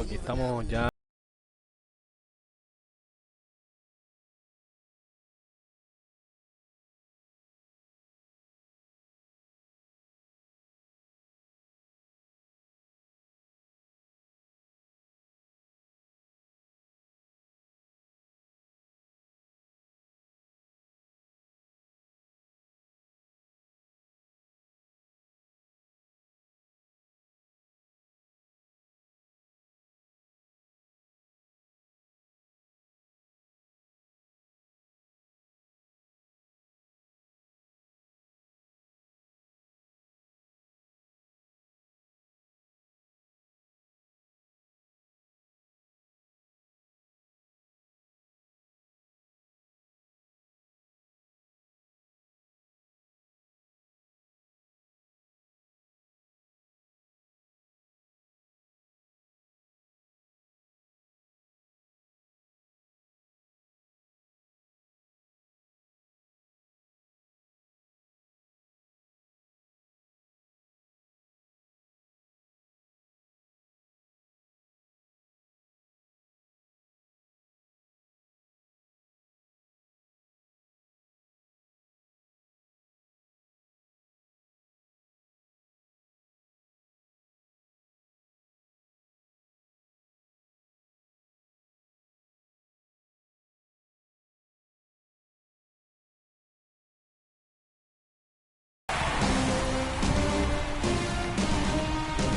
amigo, aquí estamos ya.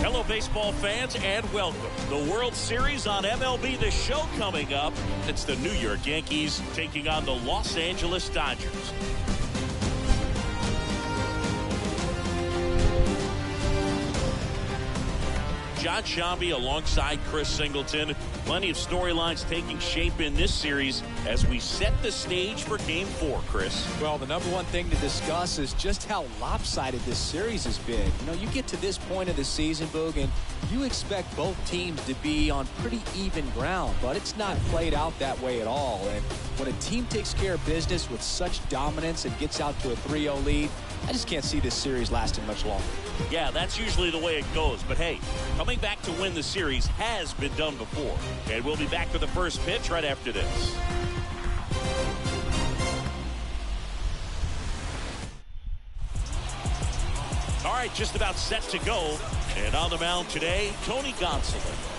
Hello, baseball fans, and welcome. The World Series on MLB The Show coming up. It's the New York Yankees taking on the Los Angeles Dodgers. John Shambi alongside Chris Singleton. Plenty of storylines taking shape in this series as we set the stage for Game 4, Chris. Well, the number one thing to discuss is just how lopsided this series has been. You know, you get to this point of the season, Boog, and you expect both teams to be on pretty even ground, but it's not played out that way at all. And when a team takes care of business with such dominance and gets out to a 3-0 lead, I just can't see this series lasting much longer. Yeah, that's usually the way it goes. But hey, coming back to win the series has been done before. And we'll be back for the first pitch right after this. All right, just about set to go. And on the mound today, Tony Gonsolin.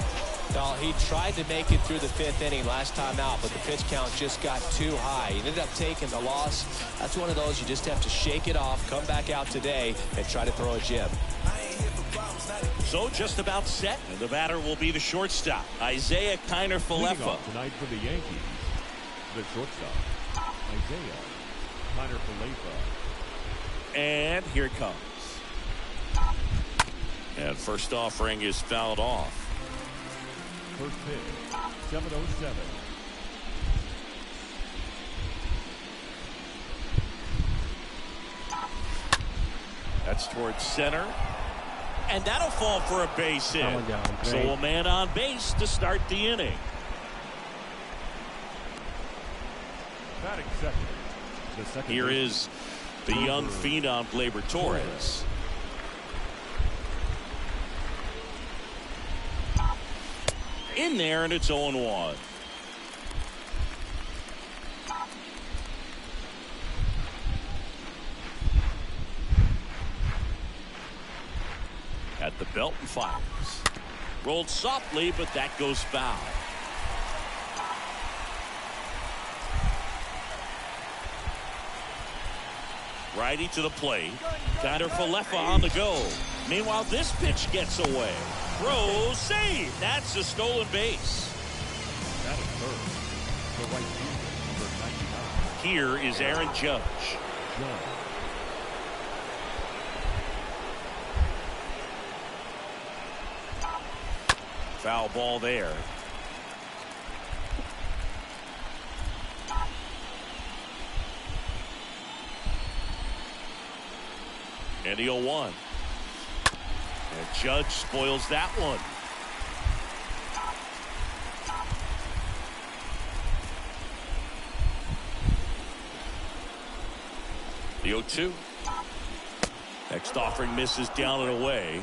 Well, he tried to make it through the fifth inning last time out, but the pitch count just got too high. He ended up taking the loss. That's one of those you just have to shake it off, come back out today, and try to throw a jib. So just about set, and the batter will be the shortstop, Isaiah Kiner-Falefa. Tonight for the Yankees, the shortstop, Isaiah Kiner-Falefa. And here it comes. And first offering is fouled off. First pitch, 7:07. That's towards center. And that'll fall for a base hit. So a man on base to start the inning. Batting second. Here is the young phenom, Gleyber Torres. In there, and it's 0-1. At the belt and fires. Rolled softly, but that goes foul. Righty to the plate. Kiner-Falefa on the go. Meanwhile, this pitch gets away. Throw, save. That's a stolen base. That is third. The right fielder, number 99. Here is Aaron Judge. Foul ball there. And the 0-1. And Judge spoils that one. The 0-2. Next offering misses down and away.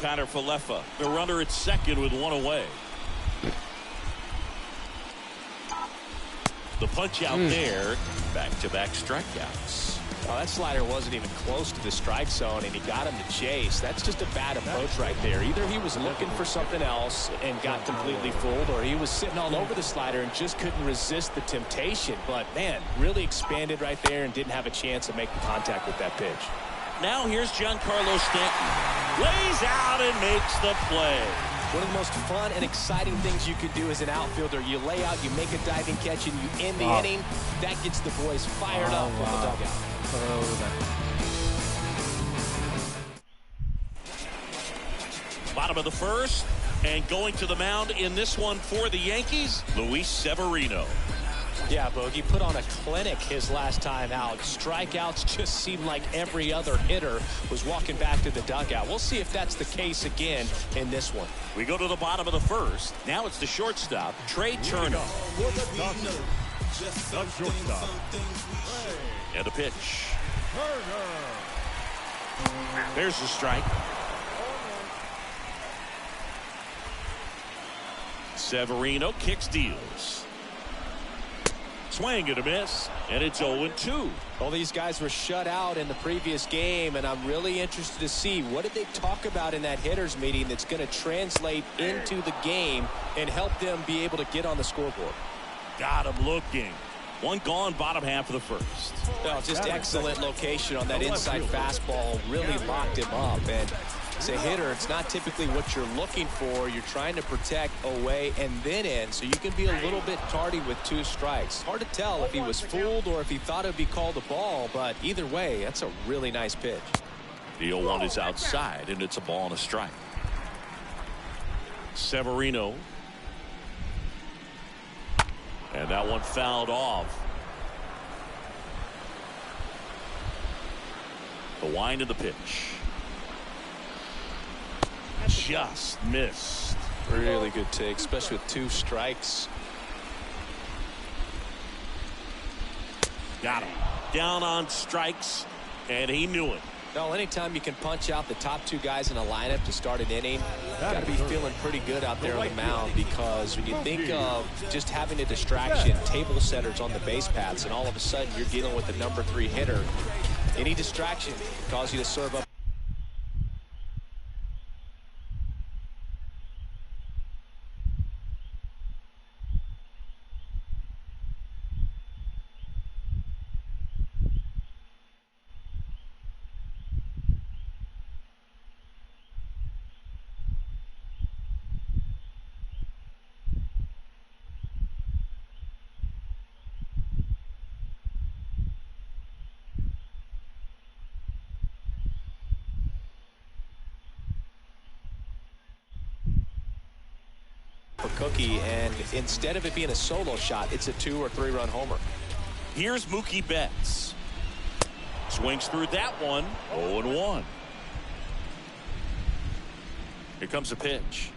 Connor Falefa, the runner at second with one away. The punch out there. Back-to-back strikeouts. Oh, that slider wasn't even close to the strike zone, and he got him to chase. That's just a bad approach right there. Either he was looking for something else and got completely fooled, or he was sitting all over the slider and just couldn't resist the temptation. But, man, really expanded right there and didn't have a chance of making contact with that pitch. Now here's Giancarlo Stanton. Lays out and makes the play. One of the most fun and exciting things you can do as an outfielder. You lay out, you make a diving catch, and you end the inning. That gets the boys fired up from the dugout. Bottom of the first, and going to the mound in this one for the Yankees, Luis Severino. Yeah, Bogey put on a clinic his last time out. Strikeouts just seemed like every other hitter was walking back to the dugout. We'll see if that's the case again in this one. We go to the bottom of the first. Now it's the shortstop, Trey Turner. The shortstop. And a pitch. There's the strike. Severino kicks, deals. Swing and a miss, and it's 0-2. Well, these guys were shut out in the previous game, and I'm really interested to see what did they talk about in that hitters meeting that's going to translate into the game and help them be able to get on the scoreboard. Got him looking. One gone, bottom half of the first. Well, just excellent location on that inside fastball. Really locked him up. And as a hitter, it's not typically what you're looking for. You're trying to protect away and then in, so you can be a little bit tardy with 2 strikes. Hard to tell if he was fooled or if he thought it would be called a ball, but either way, that's a really nice pitch. The 0-1 is outside, and it's a ball and a strike. Severino. And that one fouled off. The wind of the pitch. Just missed. Really good take, especially with 2 strikes. Got him. Down on strikes, and he knew it. Well, anytime you can punch out the top 2 guys in a lineup to start an inning, got to be feeling pretty good out there on the mound, because when you think of just having a distraction, table setters on the base paths, and all of a sudden you're dealing with the number 3 hitter, any distraction can cause you to serve up. Cookie, and instead of it being a solo shot, it's a 2 or 3 run homer. Here's Mookie Betts. Swings through that one. 0-1. Here comes a pitch.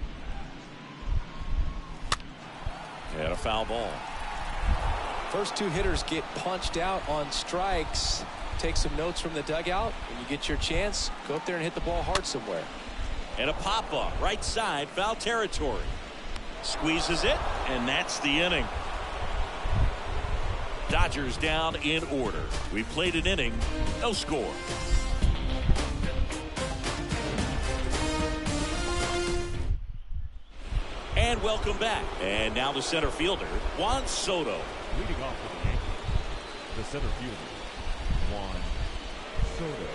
And a foul ball. First 2 hitters get punched out on strikes. Take some notes from the dugout. When you get your chance, go up there and hit the ball hard somewhere. And a pop-up right side, foul territory. Squeezes it, and that's the inning. Dodgers down in order. We played an inning, no score. And welcome back. And now the center fielder, Juan Soto. Leading off for the Yankees, the center fielder, Juan Soto.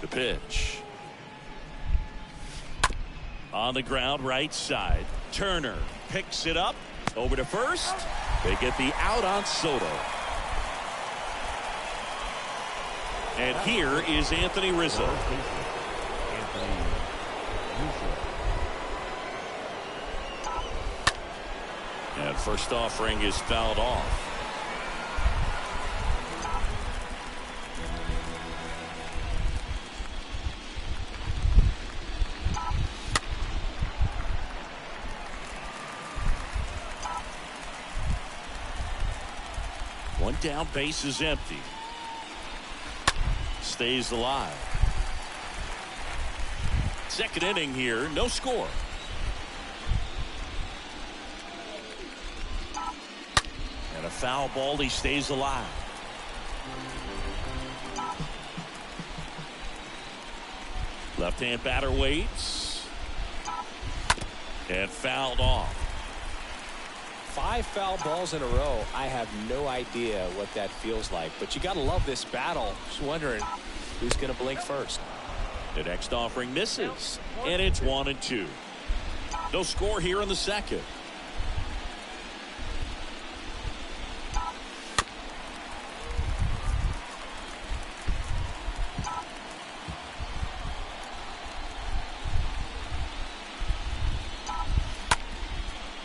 The pitch. On the ground, right side. Turner picks it up. Over to first. They get the out on Soto. And here is Anthony Rizzo. And first offering is fouled off. One down, base is empty. stays alive. Second inning here, no score. And a foul ball, he stays alive. Left-hand batter waits. And fouled off. 5 foul balls in a row. I have no idea what that feels like, but you got to love this battle. Just wondering who's going to blink first. The next offering misses, and it's 1-2. No score here in the second.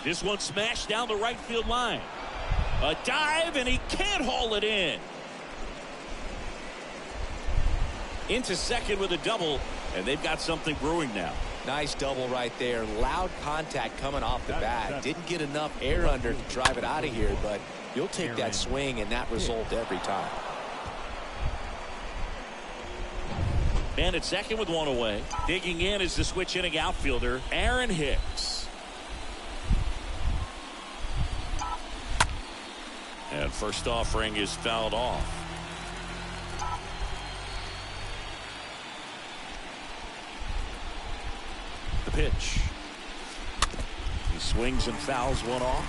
This one smashed down the right field line. A dive, and he can't haul it in. Into second with a double, and they've got something brewing now. Nice double right there. Loud contact coming off the bat. Didn't get enough air under to drive it out of here, but you'll take that swing and that result every time. Man at second with one away. Digging in is the switch hitting outfielder, Aaron Hicks. And first offering is fouled off. The pitch. He swings and fouls one off.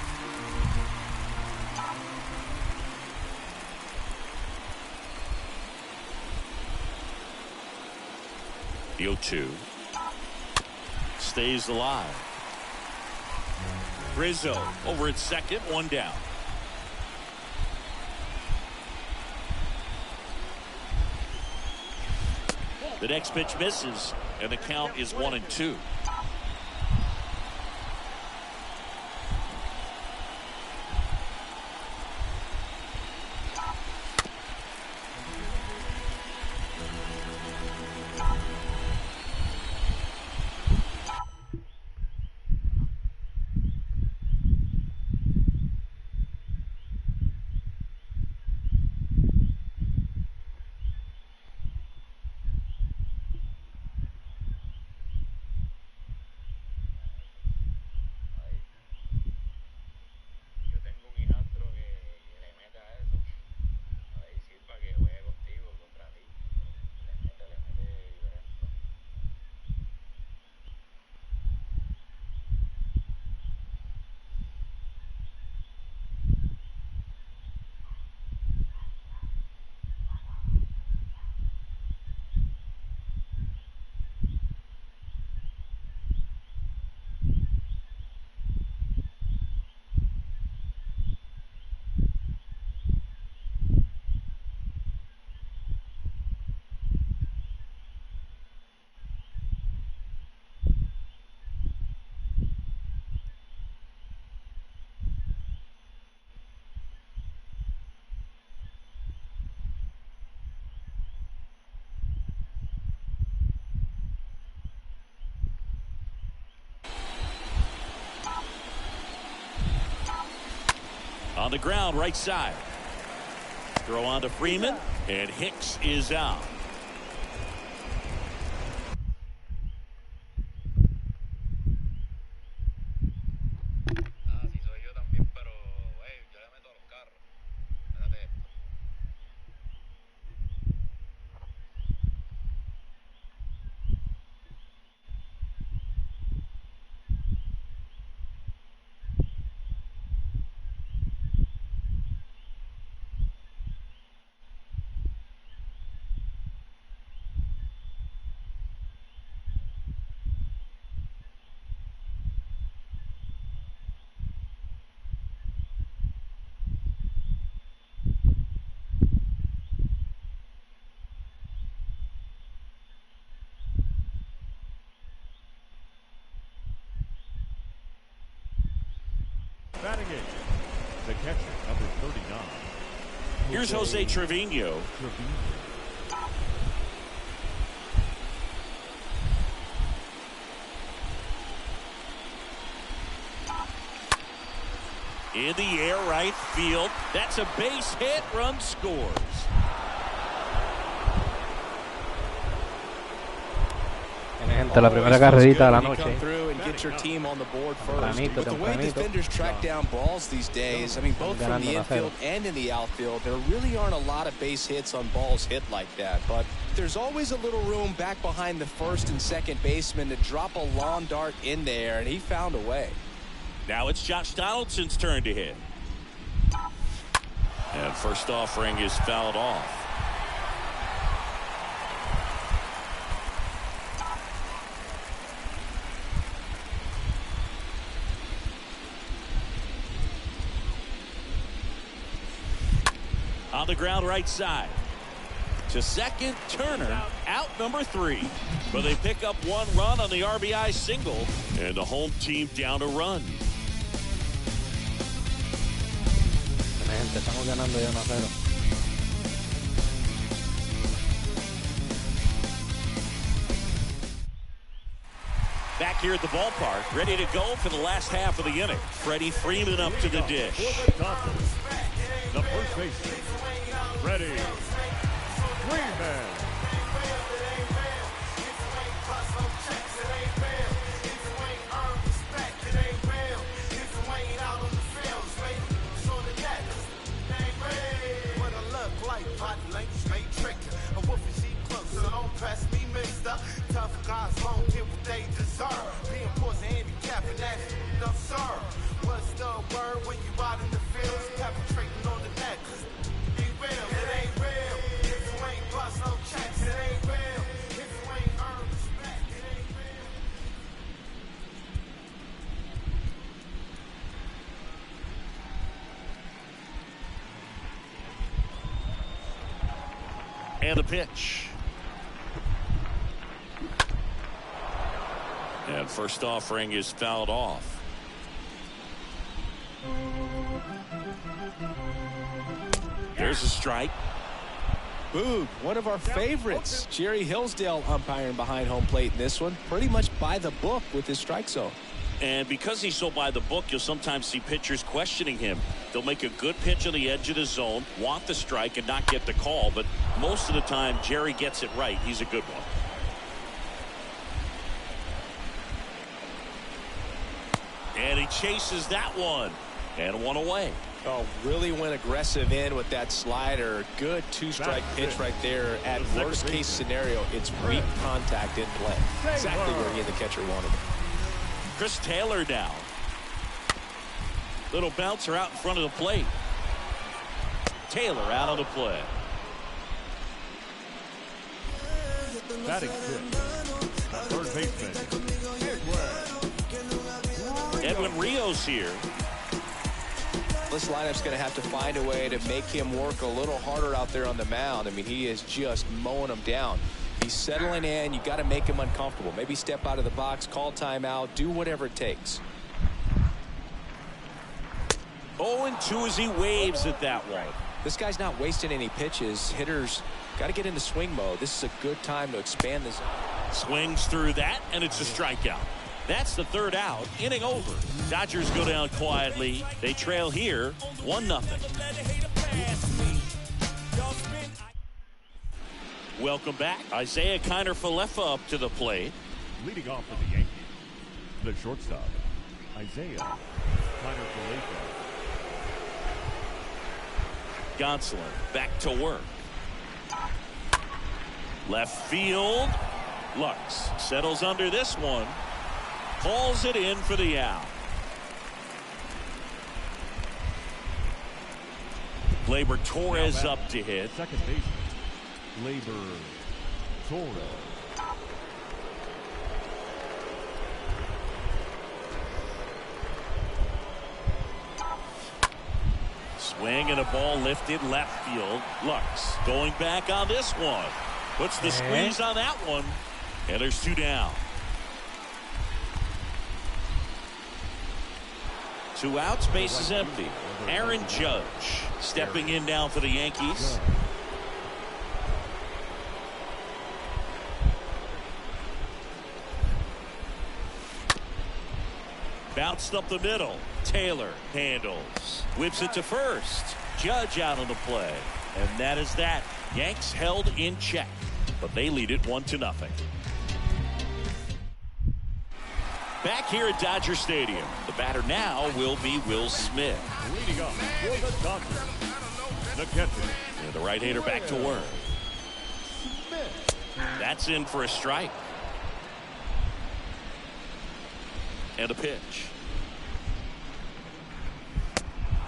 The 0-2. Stays alive. Rizzo over at second, one down. The next pitch misses, and the count is 1-2. On the ground, right side. Throw on to Freeman, and Hicks is out. Batting eight, the catcher, number 39. Here's Jose Trevino. In the air, right field. That's a base hit. Run scores. Gente, la primera carrerita de la noche. But the way defenders track down balls these days, I mean, both from the infield and in the outfield, there really aren't a lot of base hits on balls hit like that. But there's always a little room back behind the first and second baseman to drop a lawn dart in there, and he found a way. Now it's Josh Donaldson's turn to hit. And first offering is fouled off. On the ground right side. To second, Turner out number 3. But they pick up 1 run on the RBI single. And the home team down a run. Gente, estamos ganando ya 1-0. Back here at the ballpark, ready to go for the last half of the inning. Freddie Freeman up to the dish. The first baseman, Freddie Freeman. Tough guys won't get what they deserve. Being poor and handicapped, and that's enough, sir. What's the word when you out in the field? Perpetrating on the net. It ain't real, it ain't real. If you ain't bust no checks, it ain't real. If you ain't earned respect, it ain't real. And the pitch. And first offering is fouled off. There's a strike. Boog, one of our favorites. Jerry Hillsdale umpiring behind home plate in this one. Pretty much by the book with his strike zone. And because he's so by the book, you'll sometimes see pitchers questioning him. They'll make a good pitch on the edge of the zone, want the strike, and not get the call. But most of the time, Jerry gets it right. He's a good one. And he chases that one. And one away. Oh, really went aggressive in with that slider. Good 2-strike pitch right there. At worst case scenario, it's weak contact in play. Exactly where he and the catcher wanted it. Chris Taylor now. Little bouncer out in front of the plate. Taylor out on the play. Batting fifth, the third baseman, Edwin Rios here. This lineup's going to have to find a way to make him work a little harder out there on the mound. I mean, he is just mowing them down. He's settling in. You got to make him uncomfortable. Maybe step out of the box, call timeout, do whatever it takes. 0-2 as he waves at that one. This guy's not wasting any pitches. Hitters got to get into swing mode. This is a good time to expand this. Swings through that, and it's a strikeout. That's the third out. Inning over. Dodgers go down quietly. They trail here 1-0. Welcome back. Isaiah Kiner-Falefa up to the plate. leading off for the Yankees, the shortstop, Isaiah Kiner-Falefa. Gonsolin back to work. Left field. Lux settles under this one. Calls it in for the out. Gleyber Torres up to hit. Second baseman, Gleyber Torres. Swing and a ball lifted left field. Lux going back on this one. Puts the squeeze on that one. And there's two down. Two outs, base is empty. Aaron Judge stepping in now for the Yankees. Bounced up the middle. Taylor handles. Whips it to first. Judge out on the play. And that is that. Yanks held in check. But they lead it 1-0. Back here at Dodger Stadium, the batter now will be Will Smith. Leading up for the Dodgers, the catcher. And the right-hander back to work. That's in for a strike. And a pitch.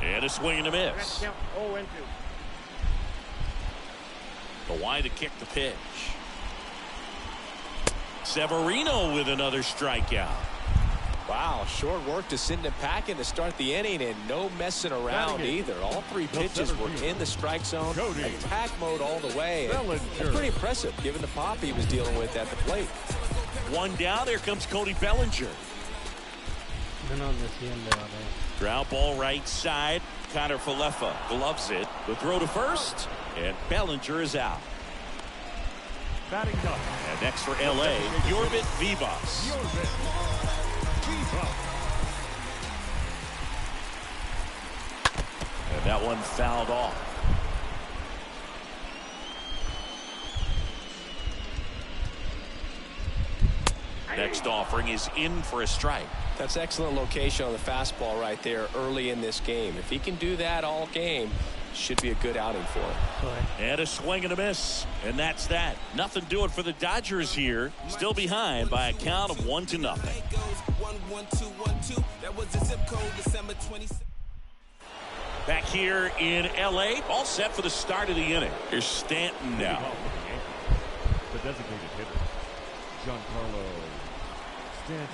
And a swing and a miss. The wind to kick the pitch. Severino with another strikeout. Wow, short work to send him packing to start the inning, and no messing around either. All three pitches were in the strike zone, attack mode all the way. And pretty impressive given the pop he was dealing with at the plate. One down, there comes Cody Bellinger. Ground ball right side. Connor Falefa gloves it. The throw to first, and Bellinger is out. Batting up. And next for LA, Yorbit Vivas. And that one fouled off. Next offering is in for a strike. That's excellent location on the fastball right there early in this game. If he can do that all game, should be a good outing for him. And a swing and a miss. And that's that. Nothing doing for the Dodgers here. Still behind by a count of 1-0. Back here in LA, all set for the start of the inning. Here's Stanton now. The designated hitter, Giancarlo Stanton.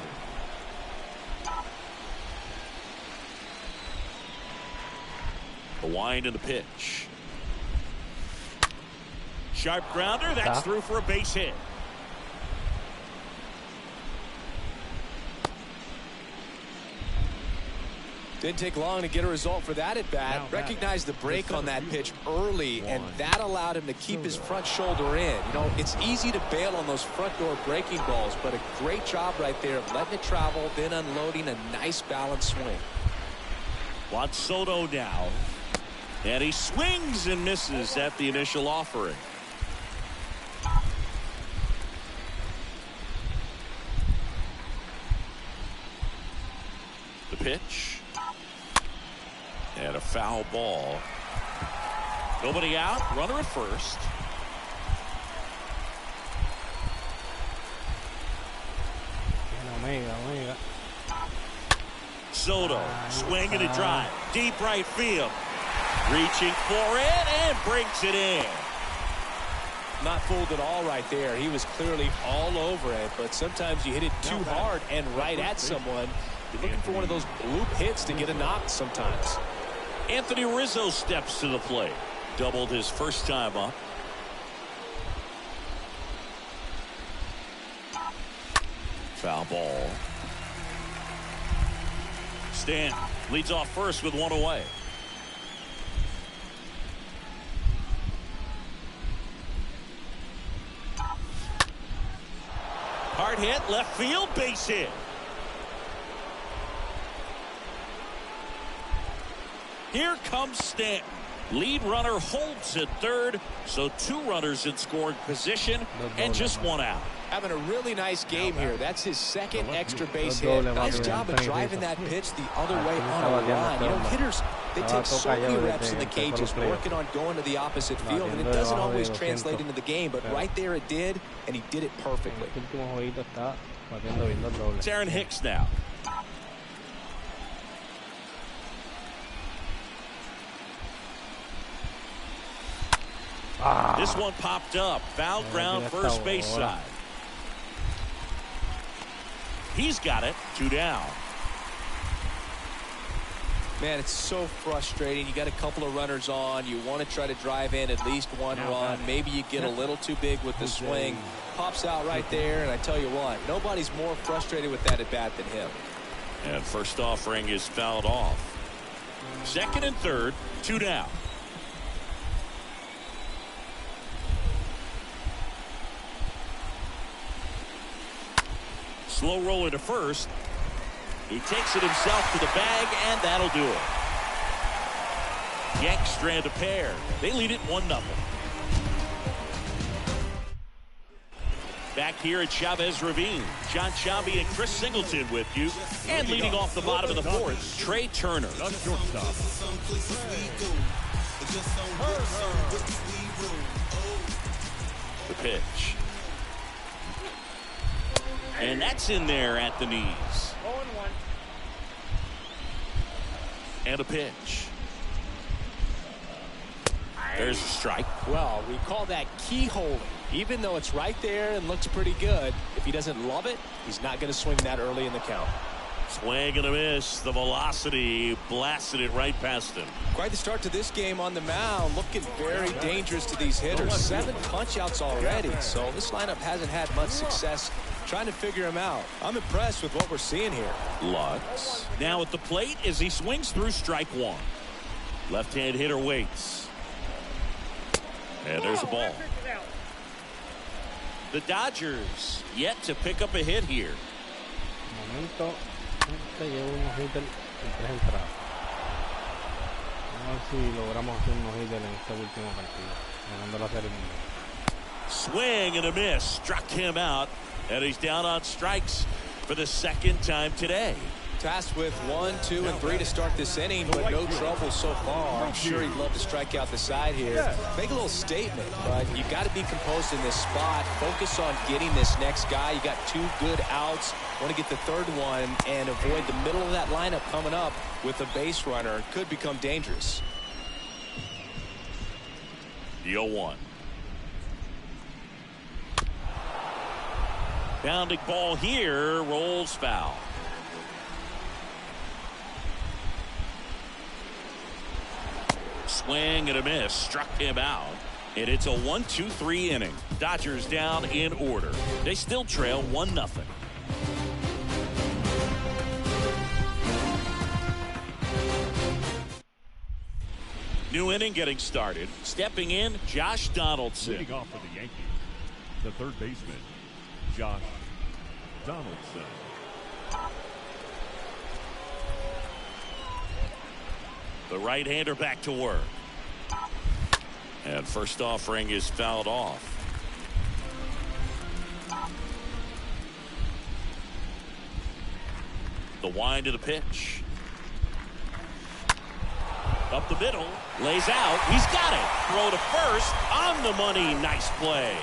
The wind and the pitch. Sharp grounder. That's through for a base hit. Didn't take long to get a result for that at bat. Recognized the break on that pitch early, and that allowed him to keep his front shoulder in. You know, it's easy to bail on those front door breaking balls, but a great job right there of letting it travel, then unloading a nice balanced swing. Juan Soto now. And he swings and misses at the initial offering. The pitch. And a foul ball. Nobody out. Runner at first. Soto swinging a drive. Deep right field. Reaching for it and brings it in. Not fooled at all right there. He was clearly all over it, but sometimes you hit it too hard and right at someone. You're looking for one of those bloop hits to get a knock sometimes. Anthony Rizzo steps to the plate. Doubled his first time up. Foul ball. Stanton leads off first with one away. Hard hit, left field, base hit. Here comes Stanton. Lead runner holds at third, so two runners in scoring position and just one out. Having a really nice game here. That's his second extra base hit. Nice job of driving that pitch the other way on a line. You know, hitters, they take so many reps in the cages working on going to the opposite field, and it doesn't always translate into the game, but right there it did, and he did it perfectly. It's Aaron Hicks now. This one popped up. Foul ground first base side. He's got it. 2 down. Man, it's so frustrating. You got a couple of runners on. You want to try to drive in at least one run. Maybe you get a little too big with the swing. Pops out right there, and I tell you what, nobody's more frustrated with that at bat than him. And first offering is fouled off. Second and third, 2 down. Slow roller to first. He takes it himself to the bag, and that'll do it. Yanks strand a pair. They lead it 1-0. Back here at Chavez Ravine, John Shabby and Chris Singleton with you. And leading off the bottom of the fourth, Trey Turner. The shortstop. The pitch. And that's in there at the knees. And a pitch. There's a strike. Well, we call that keyholing. Even though it's right there and looks pretty good, if he doesn't love it, he's not going to swing that early in the count. Swing and a miss. The velocity blasted it right past him. Quite the start to this game on the mound. Looking very dangerous to these hitters. 7 punch-outs already, so this lineup hasn't had much success trying to figure him out. I'm impressed with what we're seeing here. Lutz now at the plate as he swings through strike one. Left-hand hitter waits. And there's a ball. The Dodgers yet to pick up a hit here. Momento. Llevo un no-hitter en 3 entradas. A ver si logramos hacer un no-hitter en este último partido, ganando la serie mundial. Swing and a miss. Struck him out. And he's down on strikes for the second time today. Tasked with 1, 2, and 3 to start this inning, but no trouble so far. I'm sure he'd love to strike out the side here. Make a little statement, but you got to be composed in this spot. Focus on getting this next guy. You got 2 good outs. Want to get the third one and avoid the middle of that lineup coming up with a base runner. Could become dangerous. The 0-1. Bounding ball here, rolls foul. Swing and a miss, struck him out. And it's a 1-2-3 inning. Dodgers down in order. They still trail 1-0. New inning getting started. Stepping in, Josh Donaldson. Leading off for the Yankees, the third baseman, Josh Donaldson. The right-hander back to work. And first offering is fouled off. The wind of the pitch. Up the middle. Lays out. He's got it. Throw to first. On the money. Nice play.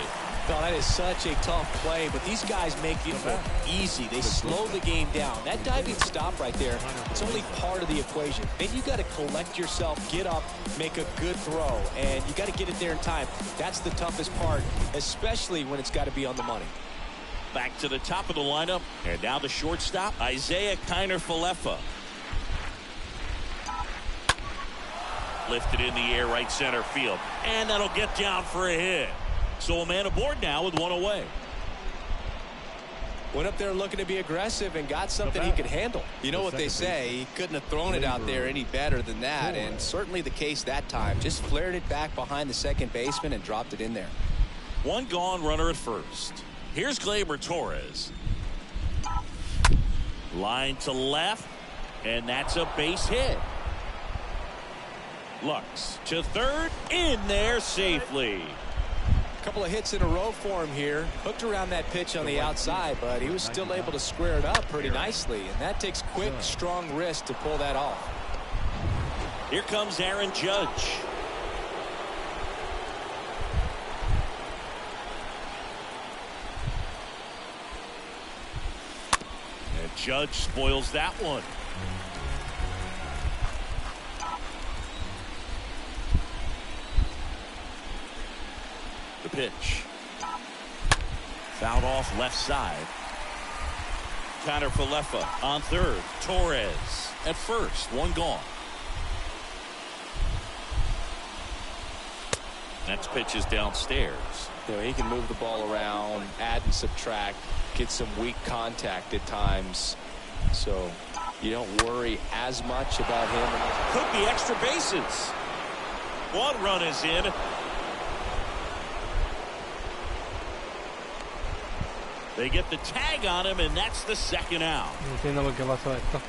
No, that is such a tough play, but these guys make it look easy. They slow the game down. That diving stop right there, it's only part of the equation. Then you got to collect yourself, get up, make a good throw, and you got to get it there in time. That's the toughest part, especially when it's got to be on the money. Back to the top of the lineup, and now the shortstop, Isaiah Kiner-Falefa. Lifted in the air, right center field, and that'll get down for a hit. So a man aboard now with one away. Went up there looking to be aggressive and got something he could handle. You know what they say, he couldn't have thrown it out there any better than that, and certainly the case that time. Just flared it back behind the second baseman and dropped it in there. One gone, runner at first. Here's Gleyber Torres. Line to left, and that's a base hit. Lux to third, in there safely. Couple of hits in a row for him here. Hooked around that pitch on the outside, but he was still able to square it up pretty nicely, and that takes quick, strong wrist to pull that off. Here comes Aaron Judge. And Judge spoils that one. The pitch. Fouled off left side. Kiner-Falefa on third. Torres at first. One gone. Next pitch is downstairs. You know, he can move the ball around, add and subtract, get some weak contact at times. So you don't worry as much about him. Could be extra bases. One run is in. They get the tag on him, and that's the second out. No entiendo por qué pasó esto.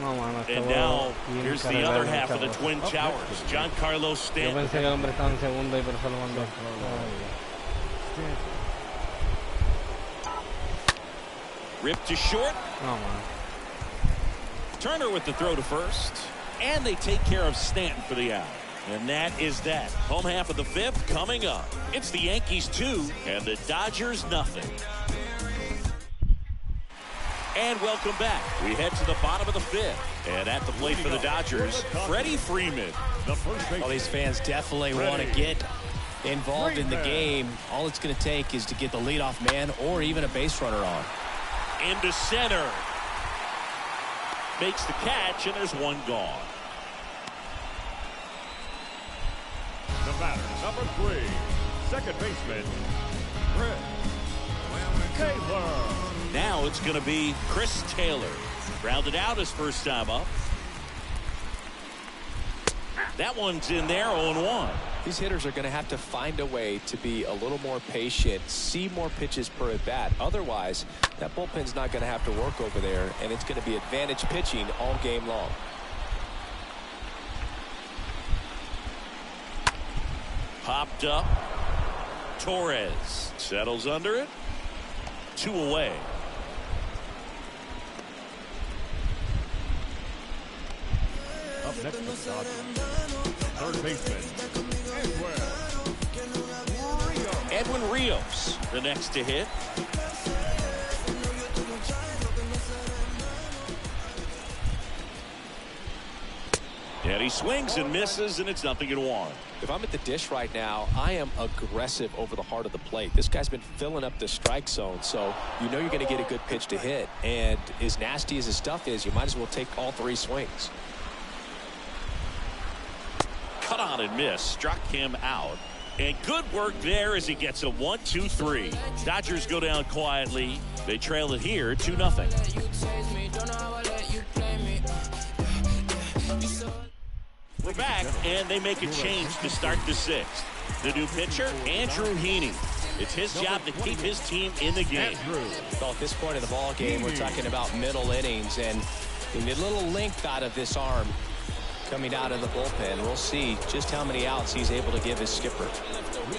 No, mano, and now, here's the other half of the Twin Towers. Giancarlo Stanton. Yo pensé que el hombre estaba en segunda y por eso lo mandó. Ripped to short. No, man. Turner with the throw to first. And they take care of Stanton for the out. And that is that. Home half of the fifth coming up. It's the Yankees 2 and the Dodgers nothing. And welcome back. We head to the bottom of the fifth. And at the plate for the Dodgers, Freddie Freeman. Well, these fans definitely want to get involved in the game. All it's going to take is to get the leadoff man or even a base runner on. Into center. Makes the catch, and there's one gone. The batter, number 3, second baseman, Chris Taylor. Now it's going to be Chris Taylor. Grounded out his first time up. That one's in there, 0-1. These hitters are going to have to find a way to be a little more patient, see more pitches per at bat. Otherwise, that bullpen's not going to have to work over there, and it's going to be advantage pitching all game long. Popped up. Torres settles under it. 2 away. Up next for the Dodgers, third baseman, Edwin Rios, the next to hit. And he swings and misses, and it's 0-1. If I'm at the dish right now, I am aggressive over the heart of the plate. This guy's been filling up the strike zone, so you know you're going to get a good pitch to hit. And as nasty as his stuff is, you might as well take all 3 swings. Cut on and miss, struck him out. And good work there as he gets a 1-2-3. Dodgers go down quietly. They trail it here 2-0. We're back, and they make a change to start the 6th. The new pitcher, Andrew Heaney. It's his job to keep his team in the game. Well, at this point in the ball game, we're talking about middle innings, and we need a little length out of this arm coming out of the bullpen. We'll see just how many outs he's able to give his skipper.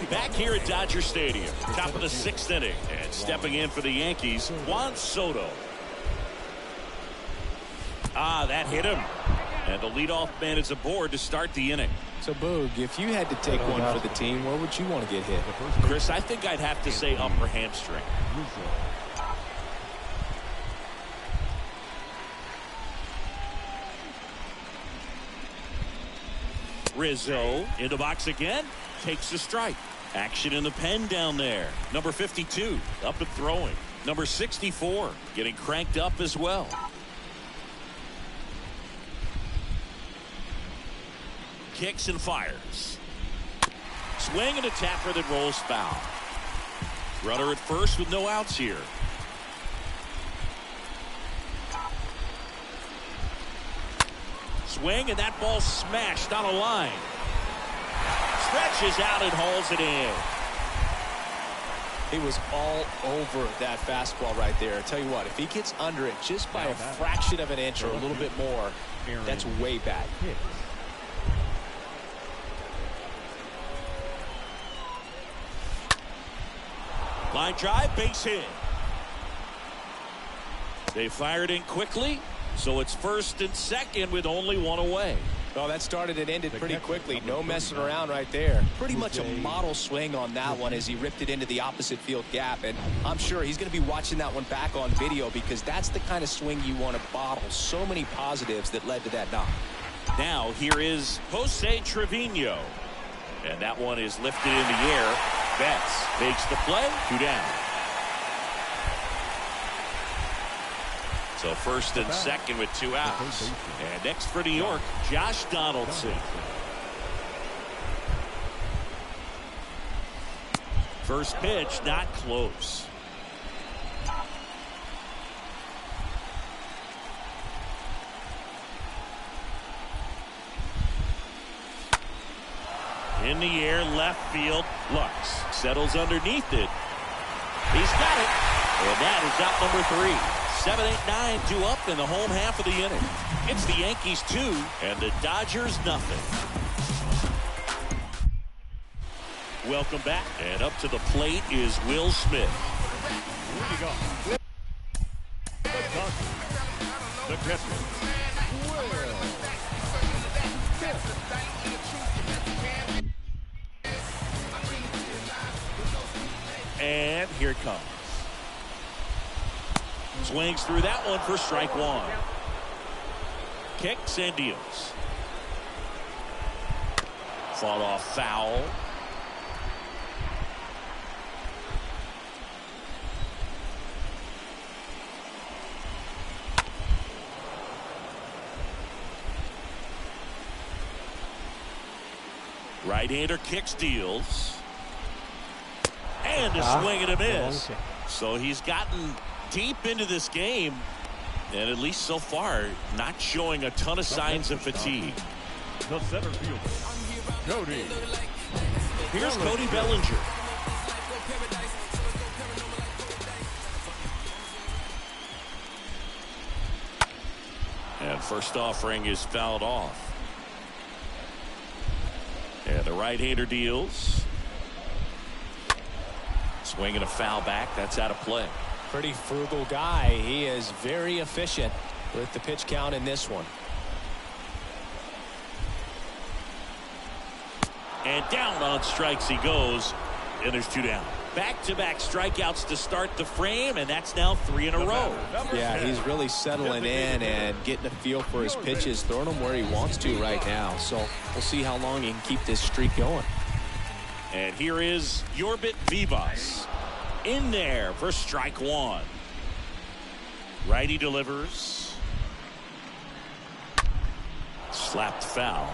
Back here at Dodger Stadium, top of the 6th inning, and stepping in for the Yankees, Juan Soto. That hit him. And the leadoff man is aboard to start the inning. So, Boog, if you had to take one for the team, where would you want to get hit? Chris, I think I'd have to say upper hamstring. Rizzo in the box again. Takes the strike. Action in the pen down there. Number 52 up and throwing. Number 64 getting cranked up as well. Kicks and fires. Swing and a tapper that rolls foul. Runner at first with no outs here. Swing, and that ball smashed on a line. Stretches out and hauls it in. He was all over that fastball right there. I tell you what, if he gets under it just by a fraction of an inch or a little bit more, that's way back. Line drive, base hit. They fired in quickly, so it's first and second with only 1 away. Oh, that started and ended pretty quickly. No messing around right there. Pretty much a model swing on that one as he ripped it into the opposite field gap. And I'm sure he's going to be watching that one back on video because that's the kind of swing you want to bottle. So many positives that led to that knock. Now here is Jose Trevino. And that one is lifted in the air. Betts makes the play. 2 down. So first and second with 2 outs. And next for New York, Josh Donaldson. First pitch, not close. In the air, left field. Lux settles underneath it. He's got it. And that is out number 3. 7, 8, 9 due up in the home half of the inning. It's the Yankees 2 and the Dodgers nothing. Welcome back. And up to the plate is Will Smith. catcher. And here it comes. Swings through that one for strike one. Kicks and deals. Fought off foul. Right-hander kicks, deals. And a swing and a miss. So he's gotten deep into this game, and at least so far, not showing a ton of signs of fatigue. The center fielder, Cody. Here's Cody Bellinger. And first offering is fouled off. And the right-hander deals. Swinging a foul back. That's out of play. Pretty frugal guy. He is very efficient with the pitch count in this one. And down on strikes he goes. And there's two down. Back-to-back strikeouts to start the frame, and that's now 3 in a row. Yeah, he's really settling in and getting a feel for his pitches, throwing them where he wants to right now. So we'll see how long he can keep this streak going. And here is Yorbit Vivas in there for strike one. Righty delivers. Slapped foul.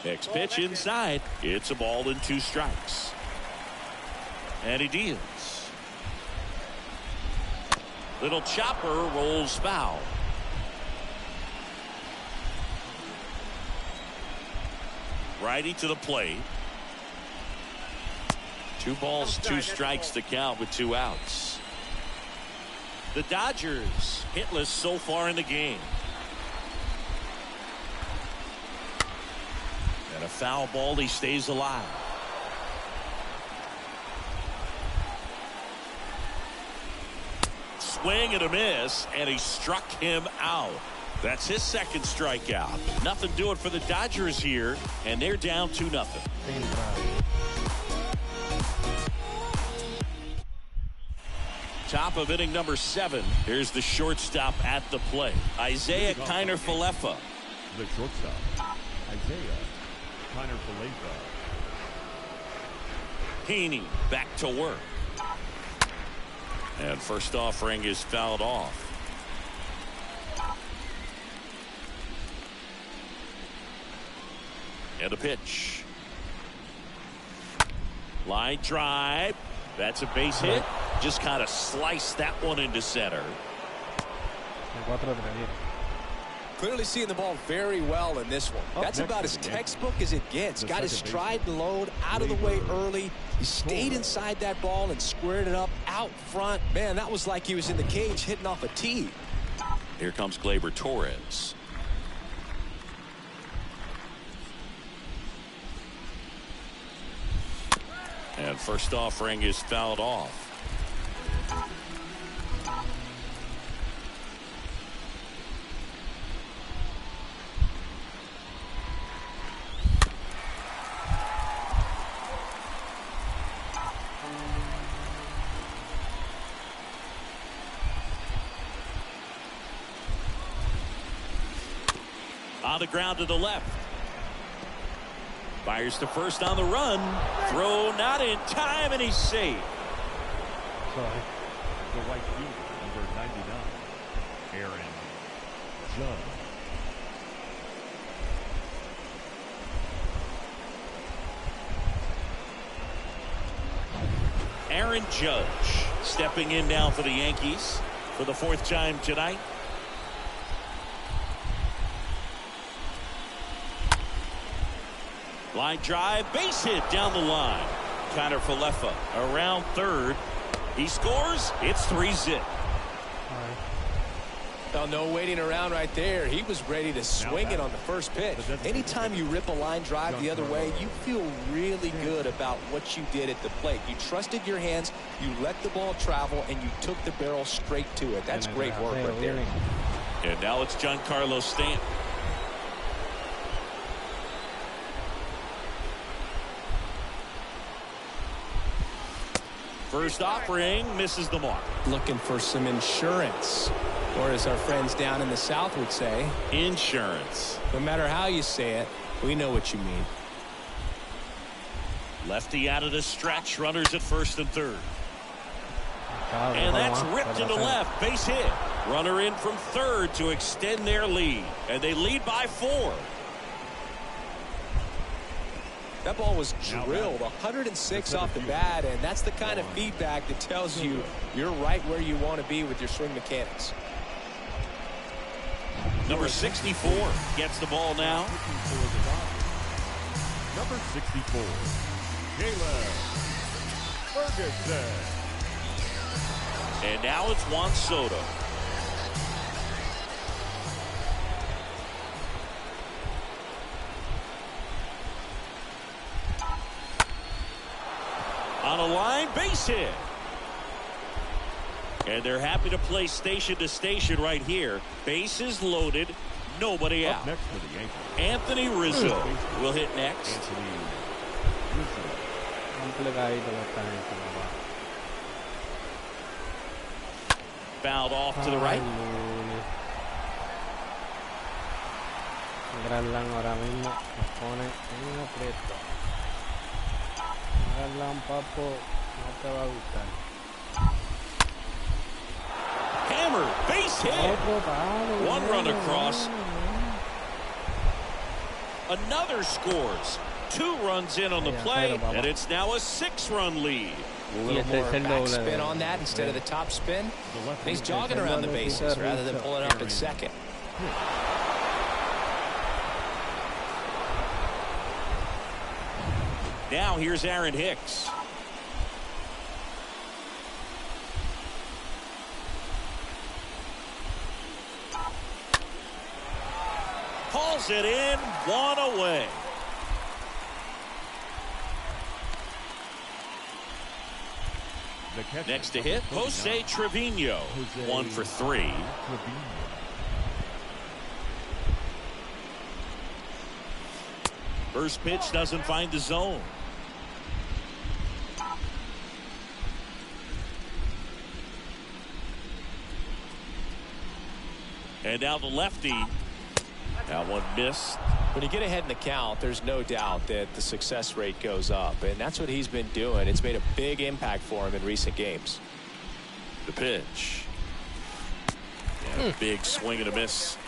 Next pitch inside. It's a ball and 2 strikes. And he deals. Little chopper rolls foul. Righty to the plate. 2 balls, 2 strikes to count with 2 outs. The Dodgers hitless so far in the game. And a foul ball, he stays alive. Swing and a miss, and he struck him out. That's his second strikeout. Nothing doing for the Dodgers here, and they're down 2-0. Top of inning number 7. Here's the shortstop at the plate, Isaiah Kiner-Falefa. The shortstop, Isaiah Kiner-Falefa. Heaney back to work. And first offering is fouled off. And a pitch. Line drive. That's a base hit. Just kind of sliced that one into center. Clearly seeing the ball very well in this one. That's about as textbook as it gets. Got his stride and load out of the way early. He stayed inside that ball and squared it up out front. Man, that was like he was in the cage hitting off a tee. Here comes Gleyber Torres. And first offering is fouled off. On the ground to the left. Fires to first on the run. Throw not in time, and he's safe. The right fielder, number 99, Aaron Judge. Aaron Judge stepping in now for the Yankees for the 4th time tonight. Line drive, base hit down the line. Kiner-Falefa around third. He scores. It's 3-zip. Well, no waiting around right there. He was ready to swing it on the first pitch. Anytime you rip a line drive the other way, you feel really good about what you did at the plate. You trusted your hands, you let the ball travel, and you took the barrel straight to it. That's great work right there. And now it's Giancarlo Stanton. First offering misses the mark. Looking for some insurance, or as our friends down in the South would say, insurance. No matter how you say it, we know what you mean. Lefty out of the stretch. Runners at first and third. And that's ripped into left. Base hit. Runner in from third to extend their lead. And they lead by 4. That ball was drilled 106 off the bat, and that's the kind of feedback that tells you you're right where you want to be with your swing mechanics. Number 64 gets the ball now. Number 64, Caleb Ferguson. And now it's Juan Soto. On a line, base hit. And they're happy to play station to station right here. Bases loaded, nobody out. Next for the Yankees, Anthony Rizzo will hit next. Anthony Rizzo. Fouled off to the right. Gran lang ahora mismo nos pone en un aprieto. Gran lang, papo, no te va a gustar. Hammer, base hit. One run across. Another scores. 2 runs in on the play, and it's now a 6-run lead. A little more backspin on that instead of the top spin. He's jogging around the bases rather than pulling up at second. Now here's Aaron Hicks. Hauls it in, 1 away. Next to hit, Jose Trevino. 1 for 3. First pitch doesn't find the zone. And now the lefty. That one missed. When you get ahead in the count, there's no doubt that the success rate goes up, and that's what he's been doing. It's made a big impact for him in recent games. The pitch. And a big swing and a miss.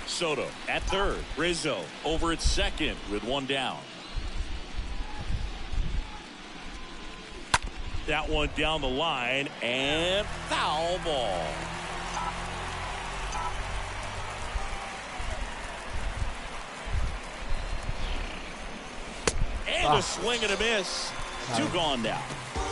Soto at third. Rizzo over at second with 1 down. That one down the line and foul ball. And a swing and a miss. 2 gone now.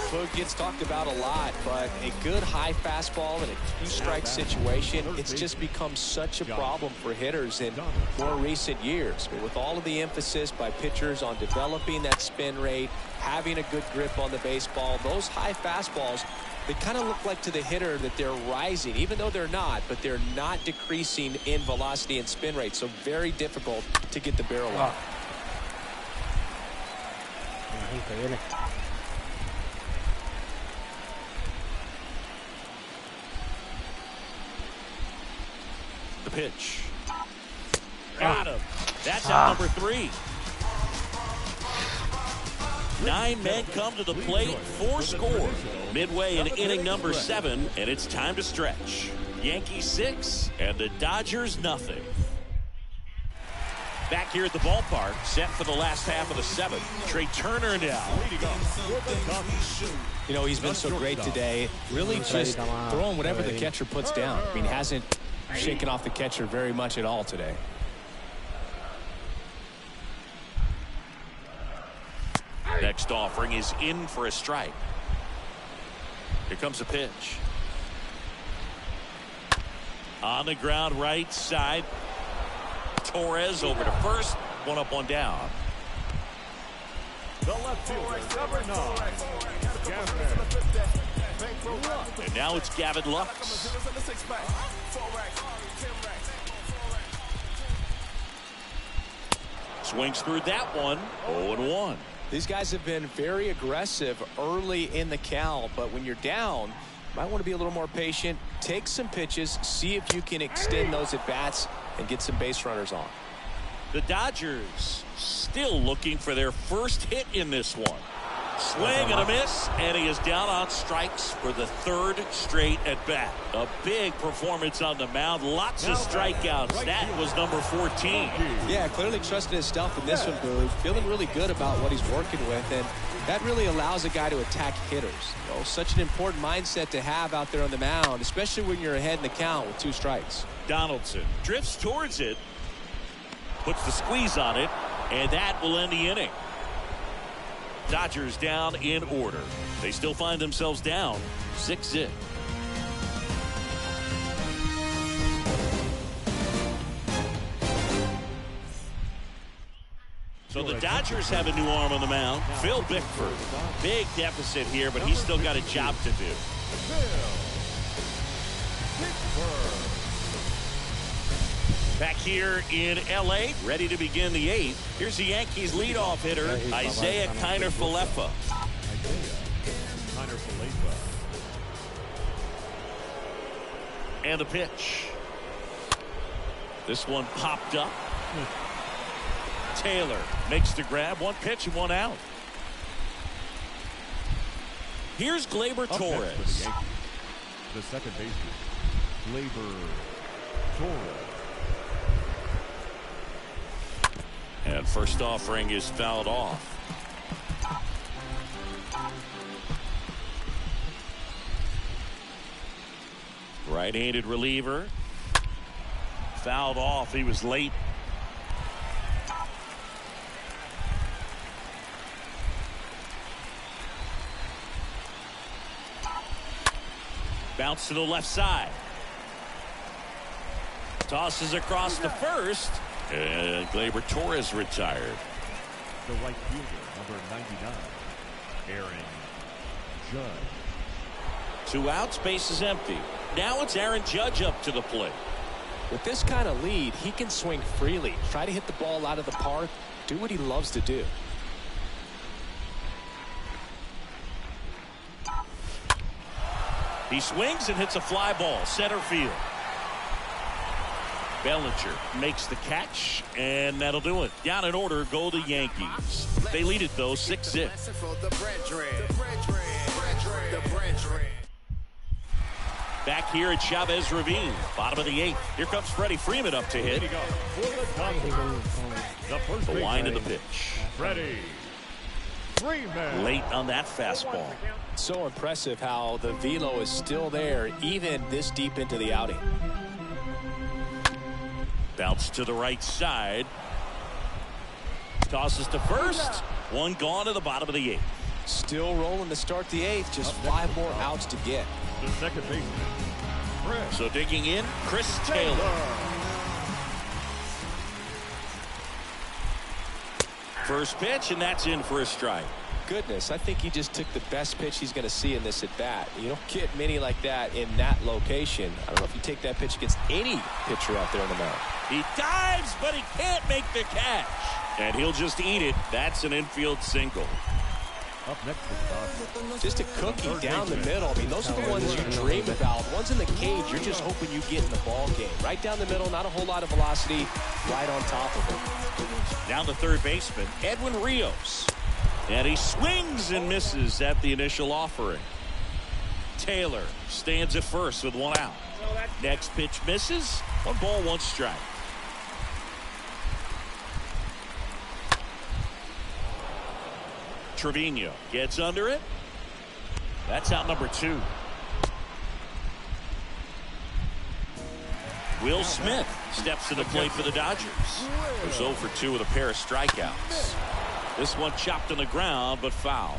Boog gets talked about a lot, but a good high fastball in a 2-strike situation, it's just become such a problem for hitters in more recent years. But with all of the emphasis by pitchers on developing that spin rate, having a good grip on the baseball, those high fastballs, they kind of look like to the hitter that they're rising, even though they're not, but they're not decreasing in velocity and spin rate. So very difficult to get the barrel out. The pitch. Got him. That's out number 3. 9 men come to the plate, 4 score. Midway in inning number 7, and it's time to stretch. Yankees 6 and the Dodgers nothing. Back here at the ballpark, set for the last half of the 7th. Trey Turner now. You know, he's been so great today. Really just throwing whatever the catcher puts down. I mean, hasn't shaken off the catcher very much at all today. Next offering is in for a strike. Here comes a pitch. On the ground right side. Torres over to first. One up, one down. The left fielder, number 9, Gavin. And now it's Gavin Lux. Swings through that one. 0-1. These guys have been very aggressive early in the count, but when you're down, you might want to be a little more patient. Take some pitches, see if you can extend those at bats and get some base runners on. The Dodgers still looking for their first hit in this one. Swing and a miss, and he is down on strikes for the 3rd straight at bat. A big performance on the mound. Lots of strikeouts. That was number 14. Yeah, clearly trusting his stuff in this one, Boo. Feeling really good about what he's working with, and that really allows a guy to attack hitters. You know, such an important mindset to have out there on the mound, especially when you're ahead in the count with 2 strikes. Donaldson drifts towards it, puts the squeeze on it, and that will end the inning. Dodgers down in order. They still find themselves down 6-0. So the Dodgers have a new arm on the mound. Phil Bickford. Big deficit here, but he's still got a job to do. Back here in L.A., ready to begin the 8th. Here's the Yankees leadoff hitter, Isaiah Kiner-Falefa. And the pitch. This one popped up. Taylor makes the grab. 1 pitch and 1 out. Here's Gleyber Torres. The second baseman, Gleyber Torres. And first offering is fouled off. Right-handed reliever. Fouled off. He was late. Bounce to the left side. Tosses across the first. And Gleyber Torres retired. The right fielder, number 99, Aaron Judge. 2 outs, base is empty. Now it's Aaron Judge up to the plate. With this kind of lead, he can swing freely, try to hit the ball out of the park, do what he loves to do. He swings and hits a fly ball, center field. Bellinger makes the catch, and that'll do it. Down in order go the Yankees. They lead it, though, 6-0. Back here at Chavez Ravine, bottom of the 8th. Here comes Freddie Freeman up to hit. The line of the pitch. Freddie Freeman. Late on that fastball. So impressive how the velo is still there, even this deep into the outing. Bounce to the right side. Tosses to first. 1 gone to the bottom of the 8th. Still rolling to start the 8th. Just 5 more outs to get. The second baseman, Chris. So digging in, Chris Taylor. First pitch, and that's in for a strike. Goodness, I think he just took the best pitch he's going to see in this at bat. You don't get many like that in that location. I don't know if you take that pitch against any pitcher out there on the mound. He dives, but he can't make the catch. And he'll just eat it. That's an infield single. Up next is just a cookie down the middle. I mean, those are the ones you dream about. Ones in the cage, you're just hoping you get in the ball game. Right down the middle, not a whole lot of velocity, right on top of it. Down the third baseman, Edwin Rios. And he swings and misses at the initial offering. Taylor stands at first with 1 out. Next pitch misses. 1 ball, 1 strike. Trevino gets under it. That's out number 2. Will Smith steps to the plate for the Dodgers. Who's 0 for 2 with a pair of strikeouts. This one chopped on the ground, but foul.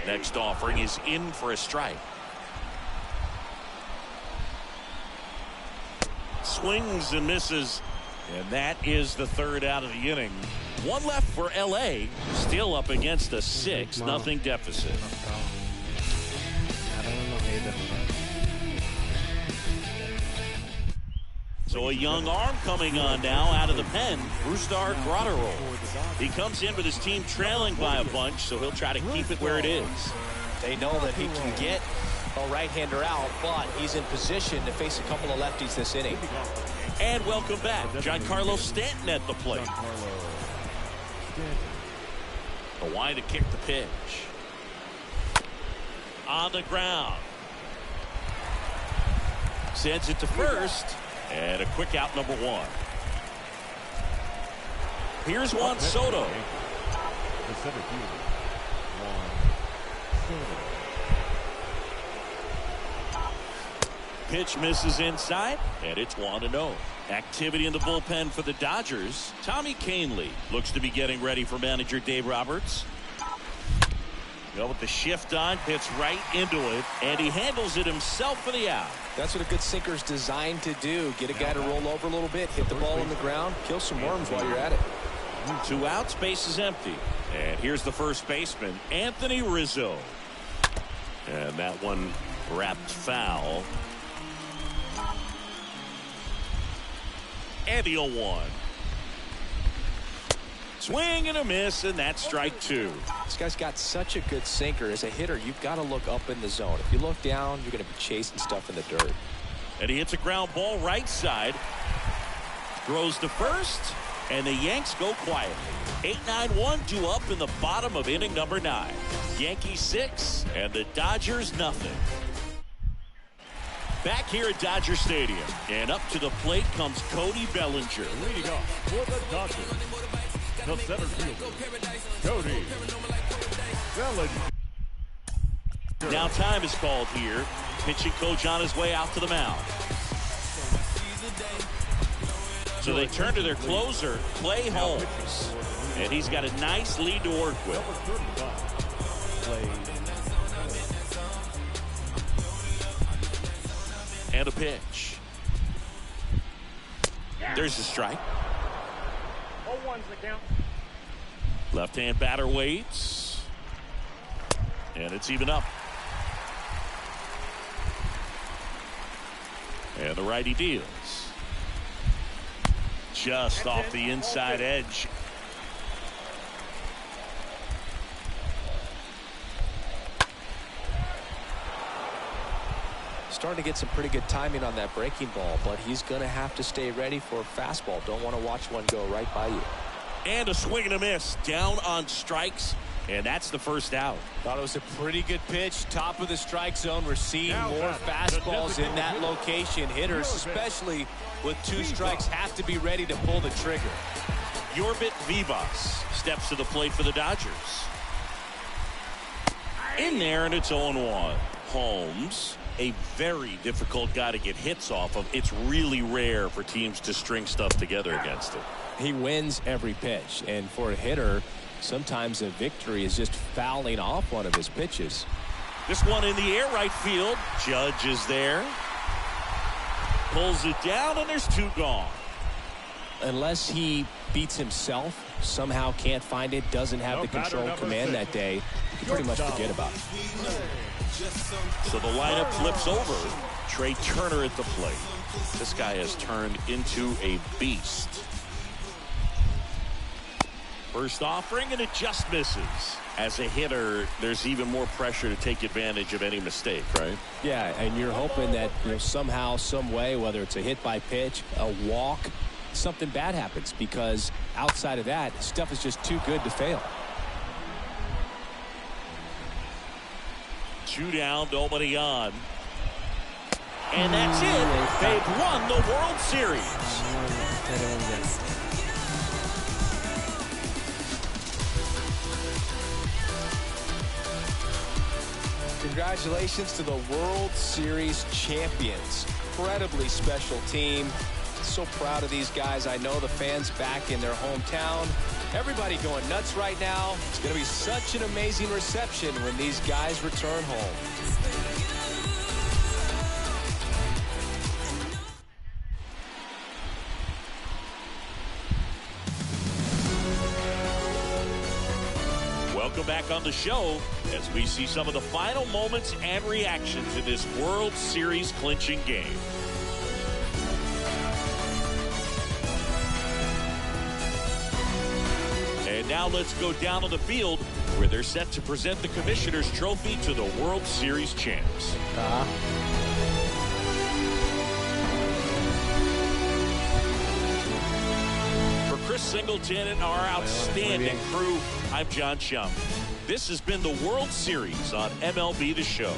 Next offering is in for a strike. swings and misses. And that is the third out of the inning. One left for LA, still up against a 6-0 deficit. So a young arm coming on now out of the pen, Brusdar Graterol. He comes in with his team trailing by a bunch, so he'll try to keep it where it is. They know that he can get a right-hander out, but he's in position to face a couple of lefties this inning. And welcome back, Giancarlo Stanton at the plate. Hawaii to kick the pitch. On the ground. Sends it to first. And a quick out, number 1. Here's Juan Soto. The center fielder, Juan Soto. Pitch misses inside, and it's 1-0. Activity in the bullpen for the Dodgers. Tommy Kahnle looks to be getting ready for manager Dave Roberts. With the shift on, hits right into it, and he handles it himself for the out. That's what a good sinker's designed to do. Get a guy to roll over a little bit, hit the ball on the ground, kill some worms while you're at it. 2 outs, base is empty. And here's the first baseman, Anthony Rizzo. And that one wrapped foul. And the 0-1. Swing and a miss, and that's strike 2. This guy's got such a good sinker. As a hitter, you've got to look up in the zone. If you look down, you're going to be chasing stuff in the dirt. And he hits a ground ball right side. Throws to first, and the Yanks go quietly. 8-9-1, 2 up in the bottom of inning number 9. Yankees 6, and the Dodgers nothing. Back here at Dodger Stadium, and up to the plate comes Cody Bellinger. Leading off for the Dodgers, the center fielder, Cody Bellinger. Now time is called here. Pitching coach on his way out to the mound. So they turn to their closer, Clay Holmes. And he's got a nice lead to work with. And a pitch. There's the strike. 0-1's the count. Left-hand batter waits. And it's even up. And the righty deals. Just off the inside edge. Starting to get some pretty good timing on that breaking ball, but he's going to have to stay ready for a fastball. Don't want to watch one go right by you. And a swing and a miss. Down on strikes. And that's the first out. Thought it was a pretty good pitch. Top of the strike zone. We're seeing more fastballs in that location. Hitters, especially with 2 strikes, have to be ready to pull the trigger. Yorbit Vivas steps to the plate for the Dodgers. In there, and it's 0-1. Holmes, a very difficult guy to get hits off of. It's really rare for teams to string stuff together against him. He wins every pitch, and for a hitter, sometimes a victory is just fouling off one of his pitches. This one in the air, right field. Judge is there. Pulls it down, and there's 2 gone. Unless he beats himself, somehow can't find it, doesn't have the control command that day, you can pretty much forget about it. So the lineup flips over. Trey Turner at the plate. This guy has turned into a beast. First offering, and it just misses. As a hitter, there's even more pressure to take advantage of any mistake, right? Yeah, and you're hoping that somehow, some way, whether it's a hit by pitch, a walk, something bad happens, because outside of that, stuff is just too good to fail. 2 down, nobody on. And that's it. They've won the World Series. Congratulations to the World Series champions. Incredibly special team. So proud of these guys. I know the fans back in their hometown. Everybody going nuts right now. It's going to be such an amazing reception when these guys return home. welcome back on the show as we see some of the final moments and reactions in this World Series clinching game. And now let's go down on the field where they're set to present the Commissioner's Trophy to the World Series champs. For Chris Singleton and our outstanding crew, I'm John Chum. This has been the World Series on MLB The Show.